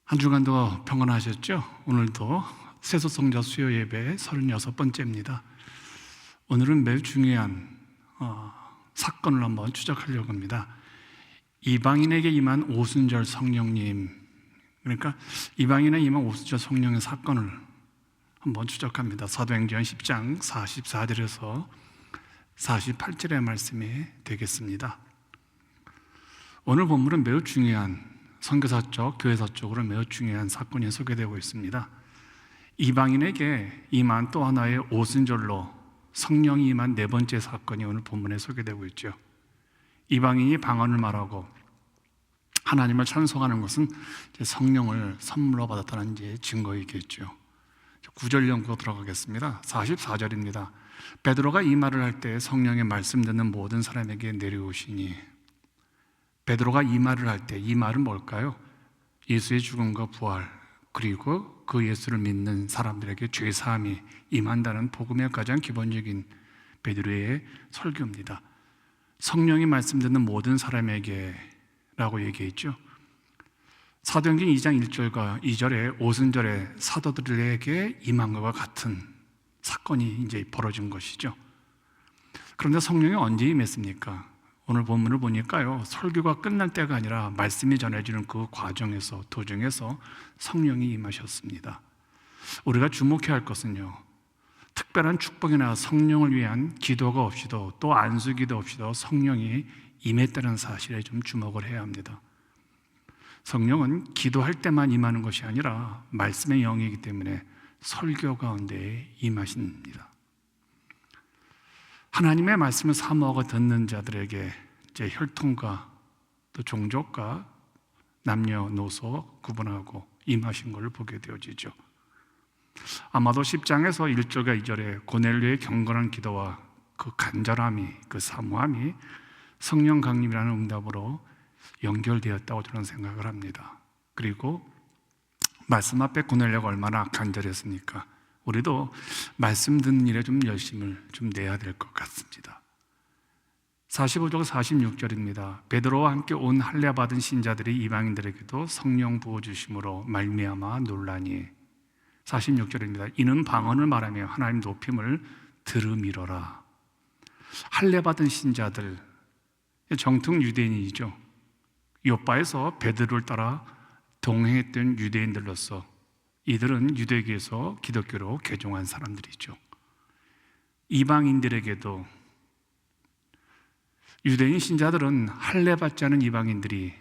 한 주간도 평안하셨죠? 오늘도 세속성자 수요 예배 36번째입니다. 오늘은 매우 중요한 사건을 한번 추적하려고 합니다. 이방인에게 임한 오순절 성령님, 그러니까 이방인에 임한 오순절 성령의 사건을 한번 추적합니다. 사도행전 10장 44절에서 48절의 말씀이 되겠습니다. 오늘 본문은 매우 중요한 선교사적, 교회사적으로 매우 중요한 사건이 소개되고 있습니다. 이방인에게 임한 또 하나의 오순절로 성령이 임한 네 번째 사건이 오늘 본문에 소개되고 있죠. 이방인이 방언을 말하고 하나님을 찬송하는 것은 성령을 선물로 받았다는 증거이겠죠. 9절 연구 들어가겠습니다. 44절입니다. 베드로가 이 말을 할 때 성령의 말씀 듣는 모든 사람에게 내려오시니. 베드로가 이 말을 할 때 이 말은 뭘까요? 예수의 죽음과 부활, 그리고 그 예수를 믿는 사람들에게 죄사함이 임한다는 복음의 가장 기본적인 베드로의 설교입니다. 성령이 말씀 듣는 모든 사람에게 라고 얘기했죠. 사도행전 2장 1절과 2절에 오순절에 사도들에게 임한 것과 같은 사건이 이제 벌어진 것이죠. 그런데 성령이 언제 임했습니까? 오늘 본문을 보니까요, 설교가 끝날 때가 아니라 말씀이 전해지는 그 과정에서, 도중에서 성령이 임하셨습니다. 우리가 주목해야 할 것은요, 특별한 축복이나 성령을 위한 기도가 없이도, 또 안수기도 없이도 성령이 임했다는 사실에 좀 주목을 해야 합니다. 성령은 기도할 때만 임하는 것이 아니라 말씀의 영이기 때문에 설교 가운데 임하십니다. 하나님의 말씀을 사모하고 듣는 자들에게 제 혈통과 또 종족과 남녀노소 구분하고 임하신 것을 보게 되어지죠. 아마도 10장에서 1절과 2절에 고넬료의 경건한 기도와 그 간절함이, 그 사모함이 성령 강림이라는 응답으로 연결되었다고 저는 생각을 합니다. 그리고 말씀 앞에 고넬료가 얼마나 간절했습니까? 우리도 말씀 듣는 일에 좀 열심을 좀 내야 될 것 같습니다. 45절 46절입니다. 베드로와 함께 온 할례 받은 신자들이 이방인들에게도 성령 부어 주심으로 말미암아 놀라니. 46절입니다. 이는 방언을 말하며 하나님 높임을 들음이로라. 할례 받은 신자들, 정통 유대인이죠. 요바에서 베드로를 따라 동행했던 유대인들로서 이들은 유대교에서 기독교로 개종한 사람들이죠. 이방인들에게도, 유대인 신자들은 할례 받지 않은 이방인들이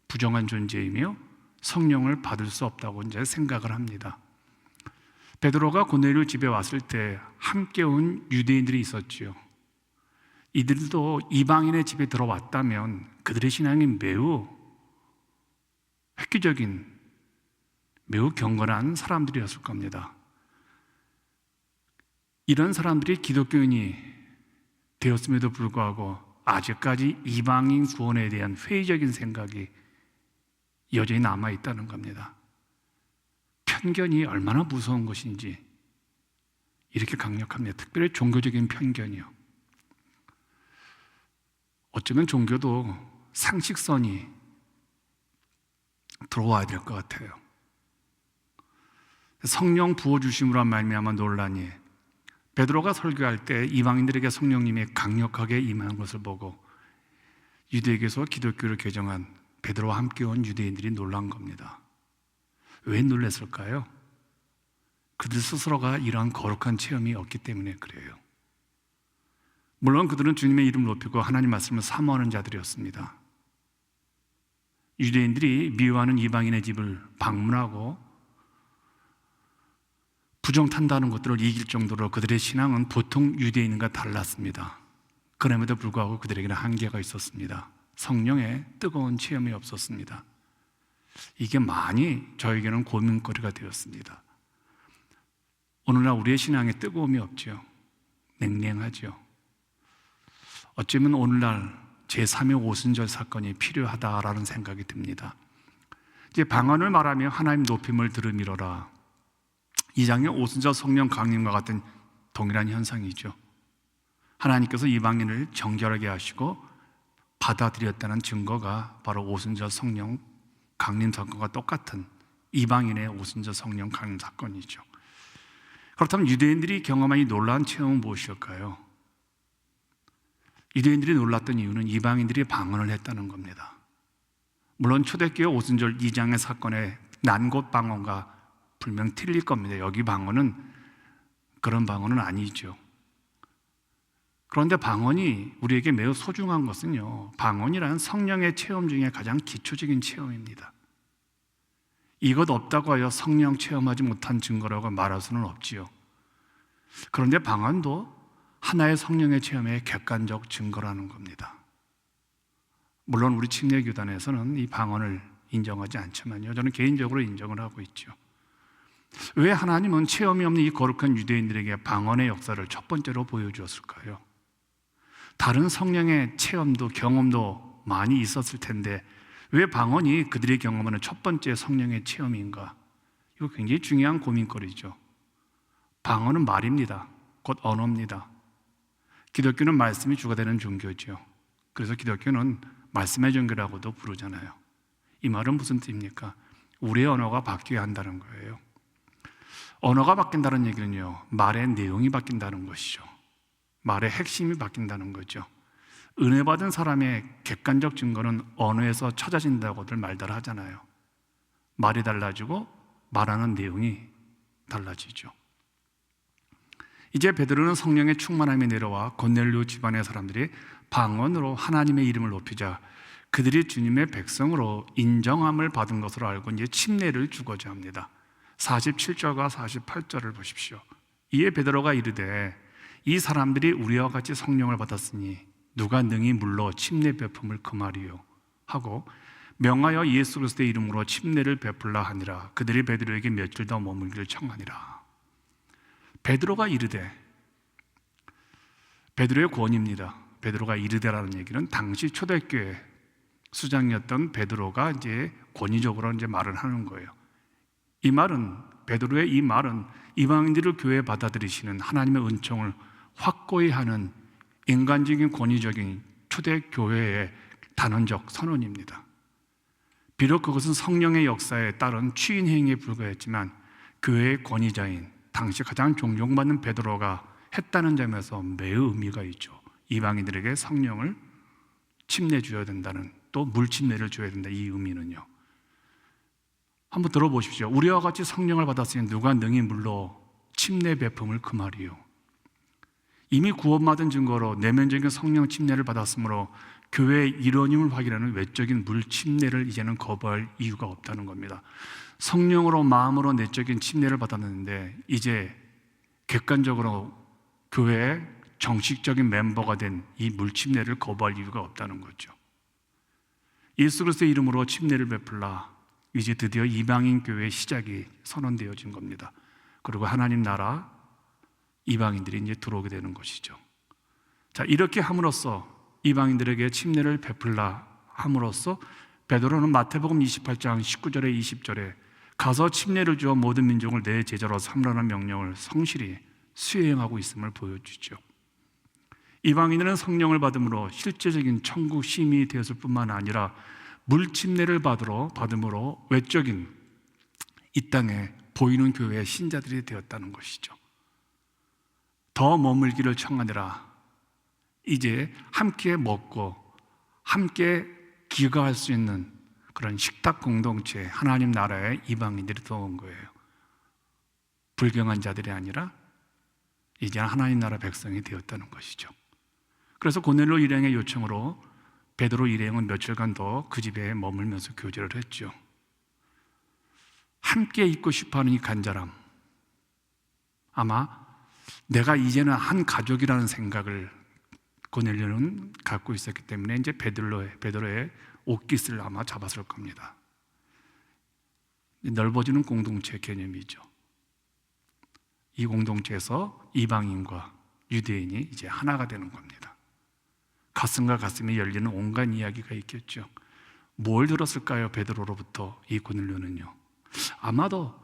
부정한 존재이며 성령을 받을 수 없다고 이제 생각을 합니다. 베드로가 고넬료 집에 왔을 때 함께 온 유대인들이 있었지요. 이들도 이방인의 집에 들어왔다면 그들의 신앙이 매우 획기적인, 매우 경건한 사람들이었을 겁니다. 이런 사람들이 기독교인이 되었음에도 불구하고 아직까지 이방인 구원에 대한 회의적인 생각이 여전히 남아있다는 겁니다. 편견이 얼마나 무서운 것인지 이렇게 강력합니다. 특별히 종교적인 편견이요. 어쩌면 종교도 상식선이 들어와야 될 것 같아요. 성령 부어주심으로 말미암아 놀라니. 베드로가 설교할 때 이방인들에게 성령님이 강력하게 임하는 것을 보고 유대교에서 기독교를 개정한 베드로와 함께 온 유대인들이 놀란 겁니다. 왜 놀랐을까요? 그들 스스로가 이러한 거룩한 체험이 없기 때문에 그래요. 물론 그들은 주님의 이름을 높이고 하나님 말씀을 사모하는 자들이었습니다. 유대인들이 미워하는 이방인의 집을 방문하고 부정탄다는 것들을 이길 정도로 그들의 신앙은 보통 유대인과 달랐습니다. 그럼에도 불구하고 그들에게는 한계가 있었습니다. 성령의 뜨거운 체험이 없었습니다. 이게 많이 저에게는 고민거리가 되었습니다. 오늘날 우리의 신앙에 뜨거움이 없죠. 냉랭하죠. 어쩌면 오늘날 제3의 오순절 사건이 필요하다라는 생각이 듭니다. 이제 방언을 말하며 하나님 높임을 들음이로라. 2장의 오순절 성령 강림과 같은 동일한 현상이죠. 하나님께서 이방인을 정결하게 하시고 받아들였다는 증거가 바로 오순절 성령 강림 사건과 똑같은 이방인의 오순절 성령 강림 사건이죠. 그렇다면 유대인들이 경험한 이 놀라운 체험은 무엇일까요? 유대인들이 놀랐던 이유는 이방인들이 방언을 했다는 겁니다. 물론 초대교회 오순절 2장의 사건의 난곳 방언과 분명 틀릴 겁니다. 여기 방언은 그런 방언은 아니죠. 그런데 방언이 우리에게 매우 소중한 것은요, 방언이란 성령의 체험 중에 가장 기초적인 체험입니다. 이것 없다고 하여 성령 체험하지 못한 증거라고 말할 수는 없지요. 그런데 방언도 하나의 성령의 체험의 객관적 증거라는 겁니다. 물론 우리 침례교단에서는 이 방언을 인정하지 않지만요, 저는 개인적으로 인정을 하고 있죠. 왜 하나님은 체험이 없는 이 거룩한 유대인들에게 방언의 역사를 첫 번째로 보여주었을까요? 다른 성령의 체험도 경험도 많이 있었을 텐데 왜 방언이 그들이 경험하는 첫 번째 성령의 체험인가? 이거 굉장히 중요한 고민거리죠. 방언은 말입니다. 곧 언어입니다. 기독교는 말씀이 주가 되는 종교죠. 그래서 기독교는 말씀의 종교라고도 부르잖아요. 이 말은 무슨 뜻입니까? 우리의 언어가 바뀌어야 한다는 거예요. 언어가 바뀐다는 얘기는요, 말의 내용이 바뀐다는 것이죠. 말의 핵심이 바뀐다는 거죠. 은혜 받은 사람의 객관적 증거는 언어에서 찾아진다고들 말들 하잖아요. 말이 달라지고 말하는 내용이 달라지죠. 이제 베드로는 성령의 충만함이 내려와 고넬료 집안의 사람들이 방언으로 하나님의 이름을 높이자 그들이 주님의 백성으로 인정함을 받은 것으로 알고 이제 침례를 주고자 합니다. 47절과 48절을 보십시오. 이에 베드로가 이르되 이 사람들이 우리와 같이 성령을 받았으니 누가 능히 물러 침례 베품을 금하리요 하고 명하여 예수 그리스도의 이름으로 침례를 베풀라 하니라. 그들이 베드로에게 며칠 더 머물기를 청하니라. 베드로가 이르되, 베드로의 권위입니다. 베드로가 이르되라는 얘기는 당시 초대교회 수장이었던 베드로가 이제 권위적으로 이제 말을 하는 거예요. 이 말은, 베드로의 이 말은 이방인들을 교회에 받아들이시는 하나님의 은총을 확고히 하는 인간적인 권위적인 초대교회의 단언적 선언입니다. 비록 그것은 성령의 역사에 따른 추인 행위에 불과했지만 교회의 권위자인 당시 가장 존경받는 베드로가 했다는 점에서 매우 의미가 있죠. 이방인들에게 성령을 침례 줘야 된다는, 또 물침례를 줘야 된다, 이 의미는요. 한번 들어보십시오. 우리와 같이 성령을 받았으니 누가 능히 물러 침례 베품을 금하리요. 이미 구원받은 증거로 내면적인 성령 침례를 받았으므로 교회의 일원임을 확인하는 외적인 물 침례를 이제는 거부할 이유가 없다는 겁니다. 성령으로 마음으로 내적인 침례를 받았는데 이제 객관적으로 교회의 정식적인 멤버가 된 이 물 침례를 거부할 이유가 없다는 거죠. 예수 그리스도의 이름으로 침례를 베풀라. 이제 드디어 이방인 교회의 시작이 선언되어진 겁니다. 그리고 하나님 나라 이방인들이 이제 들어오게 되는 것이죠. 자, 이렇게 함으로써 이방인들에게 침례를 베풀라 함으로써 베드로는 마태복음 28장 19절에 20절에 가서 침례를 주어 모든 민족을 내 제자로 삼으라는 명령을 성실히 수행하고 있음을 보여주죠. 이방인들은 성령을 받음으로 실제적인 천국 시민이 되었을 뿐만 아니라 물 침례를 받음으로 외적인 이 땅에 보이는 교회의 신자들이 되었다는 것이죠. 더 머물기를 청하느라. 이제 함께 먹고 함께 기거할 수 있는 그런 식탁 공동체, 하나님 나라의 이방인들이 들어온 거예요. 불경한 자들이 아니라 이제 하나님 나라 백성이 되었다는 것이죠. 그래서 고넬료 일행의 요청으로 베드로 일행은 며칠간 더 그 집에 머물면서 교제를 했죠. 함께 있고 싶어하는 이 간절함, 아마 내가 이제는 한 가족이라는 생각을 고넬료는 갖고 있었기 때문에 이제 베드로의 옷깃을 아마 잡았을 겁니다. 넓어지는 공동체 개념이죠. 이 공동체에서 이방인과 유대인이 이제 하나가 되는 겁니다. 가슴과 가슴이 열리는 온갖 이야기가 있겠죠. 뭘 들었을까요? 베드로로부터 이 고넬료는요. 아마도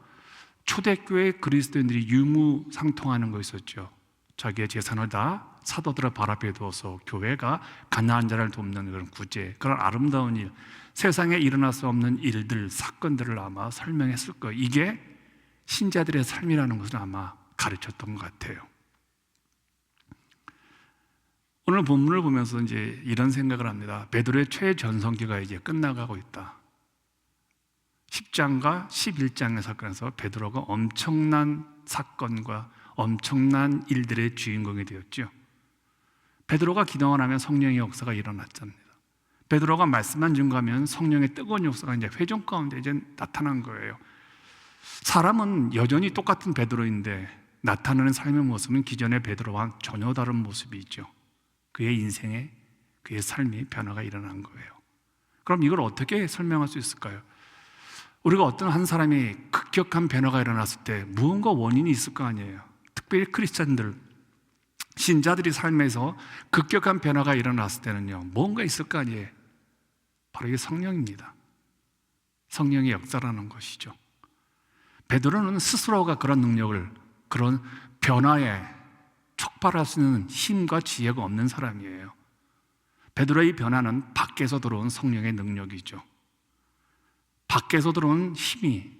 초대교회 그리스도인들이 유무상통하는 거 있었죠. 자기의 재산을 다 사도들을 발 앞에 두어서 교회가 가난한 자를 돕는 그런 구제, 그런 아름다운 일, 세상에 일어날 수 없는 일들, 사건들을 아마 설명했을 거예요. 이게 신자들의 삶이라는 것을 아마 가르쳤던 것 같아요. 오늘 본문을 보면서 이제 이런 생각을 합니다. 베드로의 최전성기가 이제 끝나가고 있다. 10장과 11장의 사건에서 베드로가 엄청난 사건과 엄청난 일들의 주인공이 되었죠. 베드로가 기도만 하면 성령의 역사가 일어났답니다. 베드로가 말씀만 증거하면 성령의 뜨거운 역사가 이제 회중 가운데 이제 나타난 거예요. 사람은 여전히 똑같은 베드로인데 나타나는 삶의 모습은 기존의 베드로와 전혀 다른 모습이 있죠. 그의 인생에, 그의 삶이 변화가 일어난 거예요. 그럼 이걸 어떻게 설명할 수 있을까요? 우리가 어떤 한 사람이 급격한 변화가 일어났을 때 무언가 원인이 있을 거 아니에요. 특별히 크리스찬들, 신자들이 삶에서 급격한 변화가 일어났을 때는요, 뭔가 있을 거 아니에요. 바로 이게 성령입니다. 성령의 역사라는 것이죠. 베드로는 스스로가 그런 능력을, 그런 변화에 촉발할 수 있는 힘과 지혜가 없는 사람이에요. 베드로의 변화는 밖에서 들어온 성령의 능력이죠. 밖에서 들어온 힘이,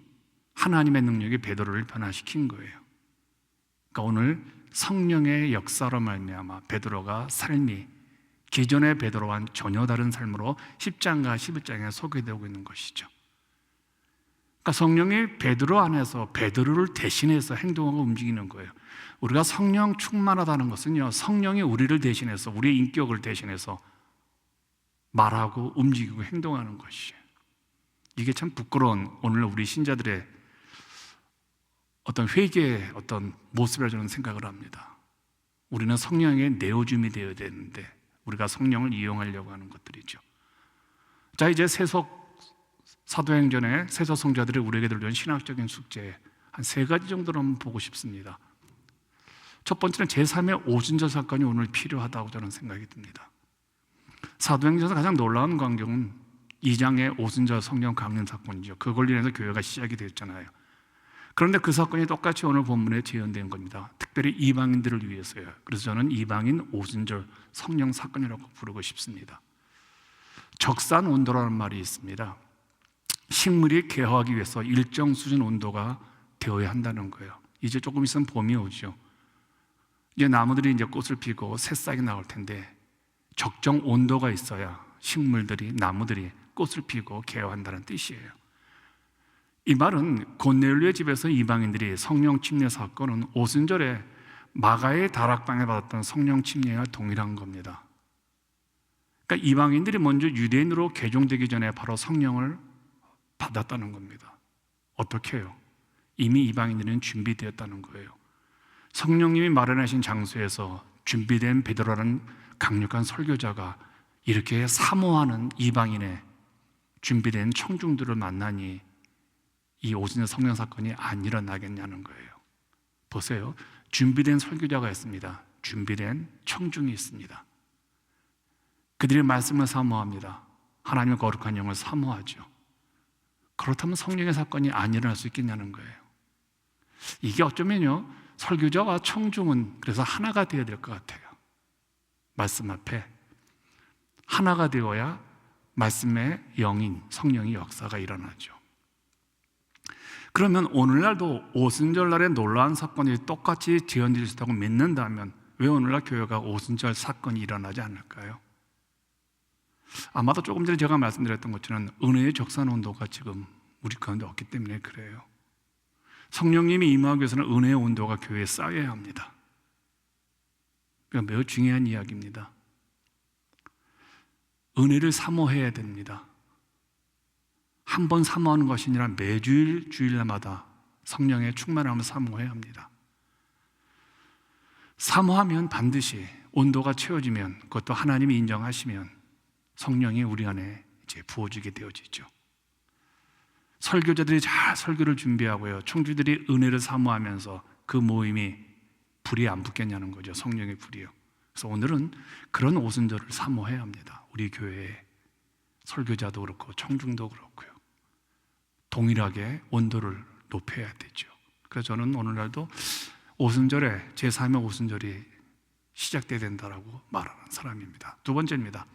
하나님의 능력이 베드로를 변화시킨 거예요. 그러니까 오늘 성령의 역사로 말미암아 베드로가 삶이 기존의 베드로와는 전혀 다른 삶으로 10장과 11장에 소개되고 있는 것이죠. 그러니까 성령이 베드로 안에서 베드로를 대신해서 행동하고 움직이는 거예요. 우리가 성령 충만하다는 것은요, 성령이 우리를 대신해서, 우리의 인격을 대신해서 말하고 움직이고 행동하는 것이에요. 이게 참 부끄러운 오늘 우리 신자들의 어떤 회개의 어떤 모습이라 저는 생각을 합니다. 우리는 성령의 내어줌이 되어야 되는데 우리가 성령을 이용하려고 하는 것들이죠. 자, 이제 사도행전의 세서 성자들이 우리에게 들려준 신학적인 숙제 한 3가지 정도로 한번 보고 싶습니다. 첫 번째는 제3의 오순절 사건이 오늘 필요하다고 저는 생각이 듭니다. 사도행전에서 가장 놀라운 광경은 2장의 오순절 성령 강림 사건이죠. 그걸로 인해서 교회가 시작이 되었잖아요. 그런데 그 사건이 똑같이 오늘 본문에 재현된 겁니다. 특별히 이방인들을 위해서요. 그래서 저는 이방인 오순절 성령 사건이라고 부르고 싶습니다. 적산 온도라는 말이 있습니다. 식물이 개화하기 위해서 일정 수준 온도가 되어야 한다는 거예요. 이제 조금 있으면 봄이 오죠. 이제 나무들이 이제 꽃을 피고 새싹이 나올 텐데 적정 온도가 있어야 식물들이, 나무들이 꽃을 피고 개화한다는 뜻이에요. 이 말은 고넬료의 집에서 이방인들이 성령 침례 사건은 오순절에 마가의 다락방에 받았던 성령 침례와 동일한 겁니다. 그러니까 이방인들이 먼저 유대인으로 개종되기 전에 바로 성령을 받았다는 겁니다. 어떻게 해요? 이미 이방인들은 준비되었다는 거예요. 성령님이 마련하신 장소에서 준비된 베드로라는 강력한 설교자가 이렇게 사모하는 이방인의 준비된 청중들을 만나니 이 오순절 성령 사건이 안 일어나겠냐는 거예요. 보세요. 준비된 설교자가 있습니다. 준비된 청중이 있습니다. 그들이 말씀을 사모합니다. 하나님의 거룩한 영을 사모하죠. 그렇다면 성령의 사건이 안 일어날 수 있겠냐는 거예요. 이게 어쩌면요, 설교자와 청중은 그래서 하나가 되어야 될 것 같아요. 말씀 앞에 하나가 되어야 말씀의 영인, 성령의 역사가 일어나죠. 그러면 오늘날도 오순절 날의 놀라운 사건이 똑같이 재현될 수 있다고 믿는다면 왜 오늘날 교회가 오순절 사건이 일어나지 않을까요? 아마도 조금 전에 제가 말씀드렸던 것처럼 은혜의 적산 온도가 지금 우리 가운데 없기 때문에 그래요. 성령님이 임하기 위해서는 은혜의 온도가 교회에 쌓여야 합니다. 매우 중요한 이야기입니다. 은혜를 사모해야 됩니다. 한 번 사모하는 것이 아니라 매주일 주일마다 성령의 충만함을 사모해야 합니다. 사모하면 반드시 온도가 채워지면, 그것도 하나님이 인정하시면 성령이 우리 안에 이제 부어지게 되어지죠. 설교자들이 잘 설교를 준비하고요, 청주들이 은혜를 사모하면서 그 모임이 불이 안 붙겠냐는 거죠. 성령의 불이요. 그래서 오늘은 그런 오순절을 사모해야 합니다. 우리 교회에 설교자도 그렇고 청중도 그렇고요, 동일하게 온도를 높여야 되죠. 그래서 저는 오늘날도 오순절에 제3의 오순절이 시작돼야 된다라고 말하는 사람입니다. 두 번째입니다.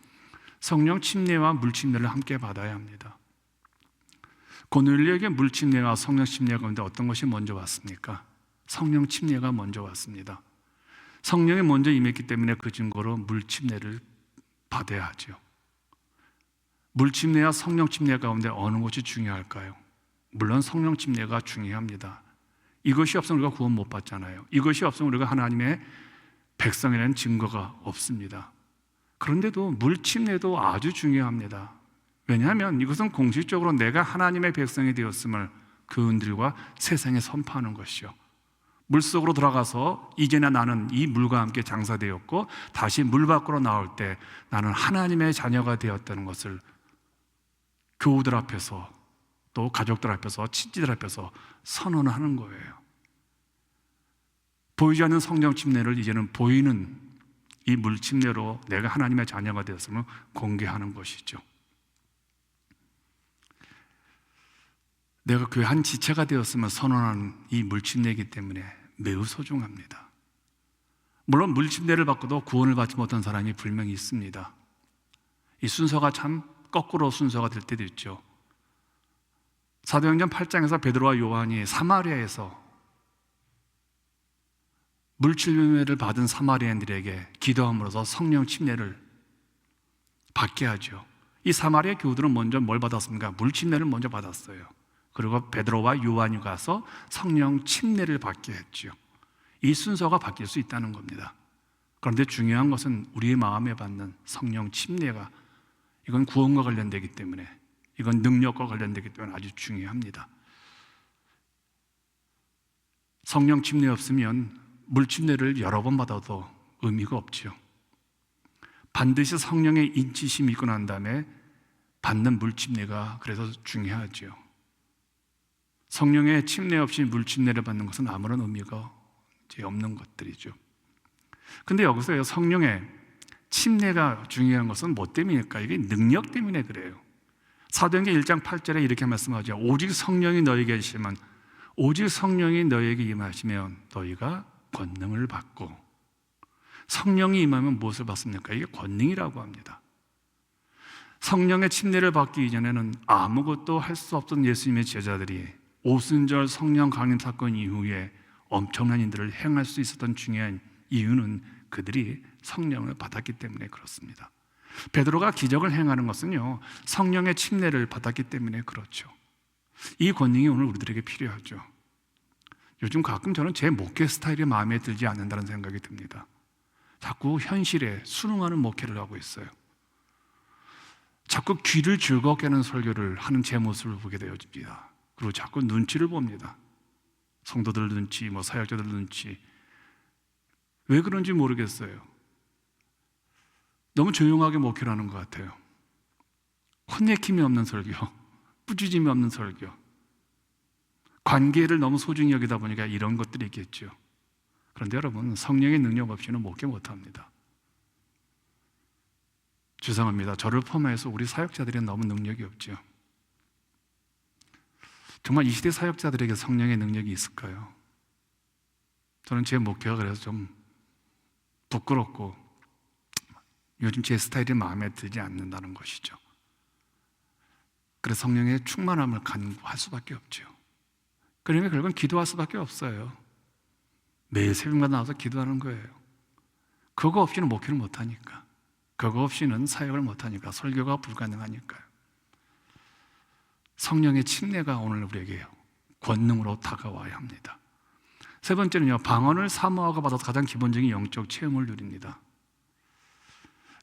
성령 침례와 물 침례를 함께 받아야 합니다. 고넬료에게 물 침례와 성령 침례 가운데 어떤 것이 먼저 왔습니까? 성령 침례가 먼저 왔습니다. 성령이 먼저 임했기 때문에 그 증거로 물 침례를 받아야 하죠. 물 침례와 성령 침례 가운데 어느 것이 중요할까요? 물론 성령 침례가 중요합니다. 이것이 없으면 우리가 구원 못 받잖아요. 이것이 없으면 우리가 하나님의 백성이라는 증거가 없습니다. 그런데도 물 침례도 아주 중요합니다. 왜냐하면 이것은 공식적으로 내가 하나님의 백성이 되었음을 그분들과 세상에 선포하는 것이요, 물속으로 들어가서 이제는 나는 이 물과 함께 장사되었고 다시 물 밖으로 나올 때 나는 하나님의 자녀가 되었다는 것을 교우들 앞에서, 또 가족들 앞에서, 친지들 앞에서 선언하는 거예요. 보이지 않는 성령 침례를 이제는 보이는 이 물 침례로 내가 하나님의 자녀가 되었음을 공개하는 것이죠. 내가 교회 한 지체가 되었음을 선언하는 이 물 침례이기 때문에 매우 소중합니다. 물론 물 침례를 받고도 구원을 받지 못한 사람이 분명히 있습니다. 이 순서가 참 거꾸로 순서가 될 때도 있죠. 사도행전 8장에서 베드로와 요한이 사마리아에서 물 침례를 받은 사마리아인들에게 기도함으로써 성령 침례를 받게 하죠. 이 사마리아 교우들은 먼저 뭘 받았습니까? 물 침례를 먼저 받았어요. 그리고 베드로와 요한이 가서 성령 침례를 받게 했죠. 이 순서가 바뀔 수 있다는 겁니다. 그런데 중요한 것은 우리의 마음에 받는 성령 침례가, 이건 구원과 관련되기 때문에, 이건 능력과 관련되기 때문에 아주 중요합니다. 성령 침례 없으면 물 침례를 여러 번 받아도 의미가 없죠. 반드시 성령의 인치심이 있고 난 다음에 받는 물 침례가 그래서 중요하죠. 성령의 침례 없이 물 침례를 받는 것은 아무런 의미가 없는 것들이죠. 근데 여기서 성령의 침례가 중요한 것은 뭐 때문일까? 이게 능력 때문에 그래요. 사도행전 1장 8절에 이렇게 말씀하죠. 오직 성령이 너희에게 계시면, 오직 성령이 너희에게 임하시면 너희가 권능을 받고, 성령이 임하면 무엇을 받습니까? 이게 권능이라고 합니다. 성령의 침례를 받기 이전에는 아무것도 할 수 없던 예수님의 제자들이 오순절 성령 강림 사건 이후에 엄청난 일들을 행할 수 있었던 중요한 이유는 그들이 성령을 받았기 때문에 그렇습니다. 베드로가 기적을 행하는 것은요, 성령의 침례를 받았기 때문에 그렇죠. 이 권능이 오늘 우리들에게 필요하죠. 요즘 가끔 저는 제 목회 스타일이 마음에 들지 않는다는 생각이 듭니다. 자꾸 현실에 순응하는 목회를 하고 있어요. 자꾸 귀를 즐겁게 하는 설교를 하는 제 모습을 보게 되어집니다. 그리고 자꾸 눈치를 봅니다. 성도들 눈치, 사역자들 눈치. 왜 그런지 모르겠어요. 너무 조용하게 목회를 하는 것 같아요. 혼내킴이 없는 설교, 꾸짖음이 없는 설교, 관계를 너무 소중히 여기다 보니까 이런 것들이 있겠죠. 그런데 여러분, 성령의 능력 없이는 목회 못합니다. 죄송합니다. 저를 포함해서 우리 사역자들이 너무 능력이 없죠. 정말 이 시대 사역자들에게 성령의 능력이 있을까요? 저는 제 목회가 그래서 좀 부끄럽고 요즘 제 스타일이 마음에 들지 않는다는 것이죠. 그래서 성령의 충만함을 간구할 수밖에 없죠. 그러면 결국은 기도할 수밖에 없어요. 매일 새벽마다 나와서 기도하는 거예요. 그거 없이는 목회를 못하니까, 그거 없이는 사역을 못하니까, 설교가 불가능하니까요. 성령의 침례가 오늘 우리에게 권능으로 다가와야 합니다. 세 번째는요, 방언을 사모하고 받아서 가장 기본적인 영적 체험을 누립니다.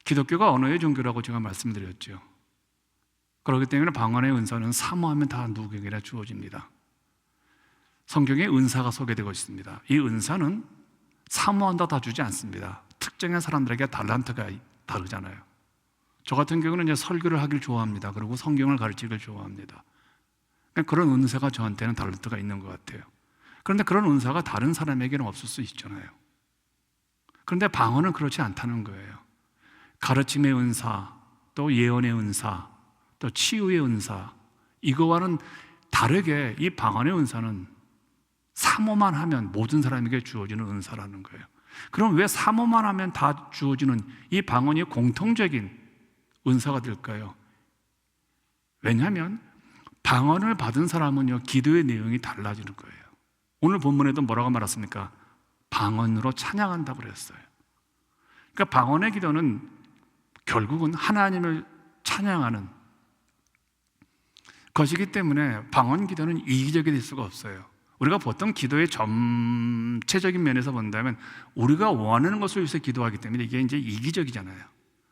기독교가 언어의 종교라고 제가 말씀드렸죠. 그렇기 때문에 방언의 은사는 사모하면 다 누구에게나 주어집니다. 성경에 은사가 소개되고 있습니다. 이 은사는 사모한다 다 주지 않습니다. 특정한 사람들에게 달란트가 다르잖아요. 저 같은 경우는 이제 설교를 하길 좋아합니다. 그리고 성경을 가르치길 좋아합니다. 그런 은사가 저한테는 달란트가 있는 것 같아요. 그런데 그런 은사가 다른 사람에게는 없을 수 있잖아요. 그런데 방언은 그렇지 않다는 거예요. 가르침의 은사, 또 예언의 은사, 또 치유의 은사, 이거와는 다르게 이 방언의 은사는 사모만 하면 모든 사람에게 주어지는 은사라는 거예요. 그럼 왜 사모만 하면 다 주어지는 이 방언이 공통적인 은사가 될까요? 왜냐하면 방언을 받은 사람은요, 기도의 내용이 달라지는 거예요. 오늘 본문에도 뭐라고 말했습니까? 방언으로 찬양한다고 그랬어요. 그러니까 방언의 기도는 결국은 하나님을 찬양하는 것이기 때문에 방언 기도는 이기적이 될 수가 없어요. 우리가 보통 기도의 전체적인 면에서 본다면 우리가 원하는 것을 위해서 기도하기 때문에 이게 이제 이기적이잖아요.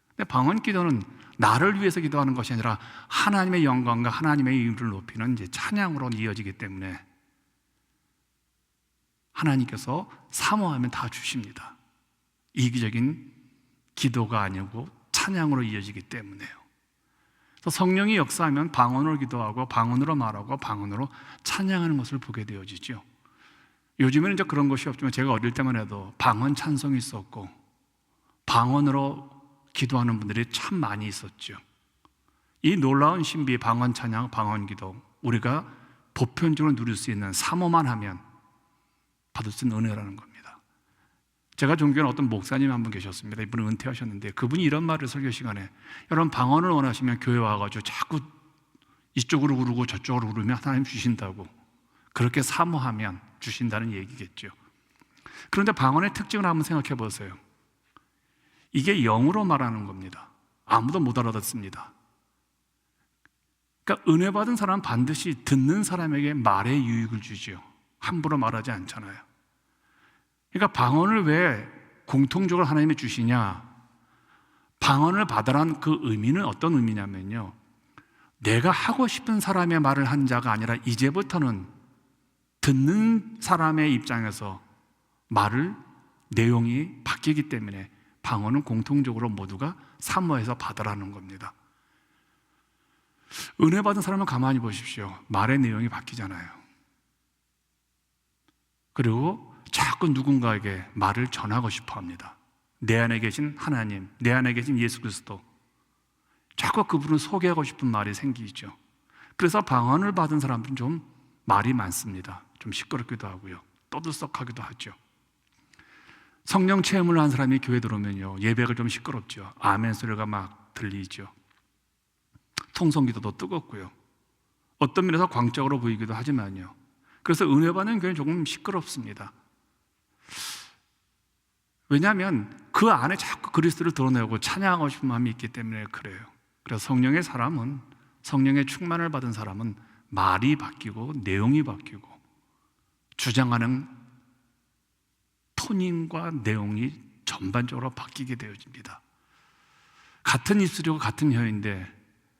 근데 방언 기도는 나를 위해서 기도하는 것이 아니라 하나님의 영광과 하나님의 이름을 높이는 이제 찬양으로 이어지기 때문에 하나님께서 사모하면 다 주십니다. 이기적인 기도가 아니고 찬양으로 이어지기 때문에요. 그래서 성령이 역사하면 방언으로 기도하고 방언으로 말하고 방언으로 찬양하는 것을 보게 되어지죠. 요즘에는 이제 그런 것이 없지만 제가 어릴 때만 해도 방언 찬송이 있었고 방언으로 기도하는 분들이 참 많이 있었죠. 이 놀라운 신비 방언 찬양, 방언 기도, 우리가 보편적으로 누릴 수 있는 사모만 하면 받을 수 있는 은혜라는 겁니다. 제가 존경하는 어떤 목사님 한 분 계셨습니다. 이분은 은퇴하셨는데 그분이 이런 말을 설교 시간에, 여러분 방언을 원하시면 교회 와가지고 자꾸 이쪽으로 부르고 저쪽으로 부르면 하나님 주신다고, 그렇게 사모하면 주신다는 얘기겠죠. 그런데 방언의 특징을 한번 생각해 보세요. 이게 영으로 말하는 겁니다. 아무도 못 알아듣습니다. 그러니까 은혜 받은 사람은 반드시 듣는 사람에게 말의 유익을 주죠. 함부로 말하지 않잖아요. 그러니까 방언을 왜 공통적으로 하나님이 주시냐? 방언을 받으라는 그 의미는 어떤 의미냐면요, 내가 하고 싶은 사람의 말을 한 자가 아니라 이제부터는 듣는 사람의 입장에서 말을 내용이 바뀌기 때문에 방언은 공통적으로 모두가 사모해서 받으라는 겁니다. 은혜 받은 사람은 가만히 보십시오. 말의 내용이 바뀌잖아요. 그리고 자꾸 누군가에게 말을 전하고 싶어 합니다. 내 안에 계신 하나님, 내 안에 계신 예수 그리스도, 자꾸 그분을 소개하고 싶은 말이 생기죠. 그래서 방언을 받은 사람들은 좀 말이 많습니다. 좀 시끄럽기도 하고요, 떠들썩하기도 하죠. 성령 체험을 한 사람이 교회 들어오면요, 예배가 좀 시끄럽죠. 아멘 소리가 막 들리죠. 통성기도도 뜨겁고요, 어떤 면에서 광적으로 보이기도 하지만요, 그래서 은혜 받는 교회는 조금 시끄럽습니다. 왜냐하면 그 안에 자꾸 그리스도를 드러내고 찬양하고 싶은 마음이 있기 때문에 그래요. 그래서 성령의 사람은, 성령의 충만을 받은 사람은 말이 바뀌고 내용이 바뀌고 주장하는 톤인과 내용이 전반적으로 바뀌게 되어집니다. 같은 입술이고 같은 혀인데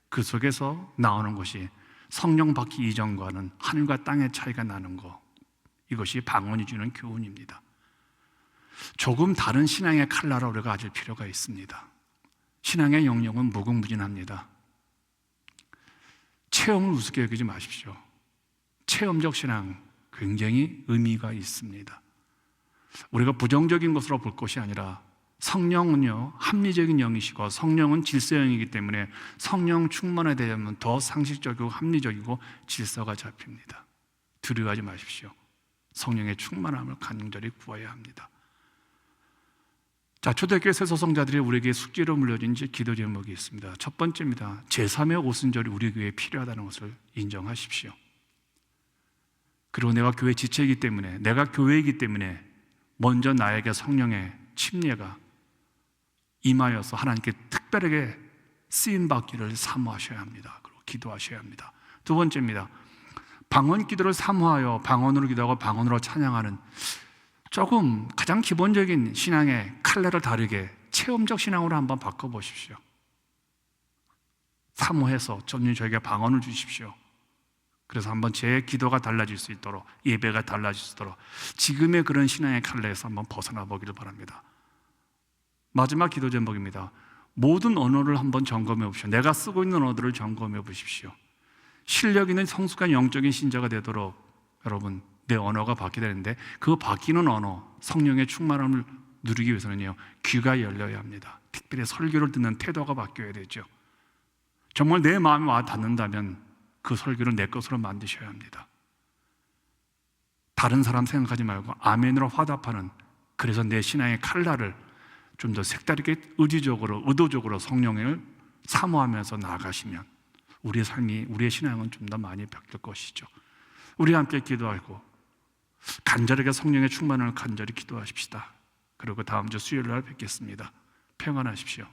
그 속에서 나오는 것이 성령 받기 이전과는 하늘과 땅의 차이가 나는 것, 이것이 방언이 주는 교훈입니다. 조금 다른 신앙의 칼날을 우리가 가질 필요가 있습니다. 신앙의 영역은 무궁무진합니다. 체험을 우습게 여기지 마십시오. 체험적 신앙 굉장히 의미가 있습니다. 우리가 부정적인 것으로 볼 것이 아니라 성령은요, 합리적인 영이시고 성령은 질서영이기 때문에 성령 충만에 되면 더 상식적이고 합리적이고 질서가 잡힙니다. 두려워하지 마십시오. 성령의 충만함을 간절히 구해야 합니다. 자, 초대교회 새소성자들이 우리에게 숙제로 물려진 기도 제목이 있습니다. 첫 번째입니다. 제3의 오순절이 우리 교회에 필요하다는 것을 인정하십시오. 그리고 내가 교회 지체이기 때문에, 내가 교회이기 때문에 먼저 나에게 성령의 침례가 임하여서 하나님께 특별하게 쓰임받기를 사모하셔야 합니다. 그리고 기도하셔야 합니다. 두 번째입니다. 방언 기도를 사모하여 방언으로 기도하고 방언으로 찬양하는, 조금 가장 기본적인 신앙의 칼날을 다르게 체험적 신앙으로 한번 바꿔보십시오. 사모해서 주님 저에게 방언을 주십시오. 그래서 한번 제 기도가 달라질 수 있도록, 예배가 달라질 수 있도록 지금의 그런 신앙의 칼날에서 한번 벗어나 보기를 바랍니다. 마지막 기도 제목입니다. 모든 언어를 한번 점검해 보십시오. 내가 쓰고 있는 언어들을 점검해 보십시오. 실력 있는 성숙한 영적인 신자가 되도록 여러분, 내 언어가 바뀌어야 되는데 그 바뀌는 언어, 성령의 충만함을 누리기 위해서는요, 귀가 열려야 합니다. 특별히 설교를 듣는 태도가 바뀌어야 되죠. 정말 내 마음에 와 닿는다면 그 설교를 내 것으로 만드셔야 합니다. 다른 사람 생각하지 말고 아멘으로 화답하는 그래서 내 신앙의 칼날을 좀 더 색다르게 의지적으로, 의도적으로 성령을 사모하면서 나아가시면 우리의 삶이, 우리의 신앙은 좀 더 많이 바뀔 것이죠. 우리 함께 기도하고 간절하게 성령의 충만을 간절히 기도하십시다. 그리고 다음 주 수요일 날 뵙겠습니다. 평안하십시오.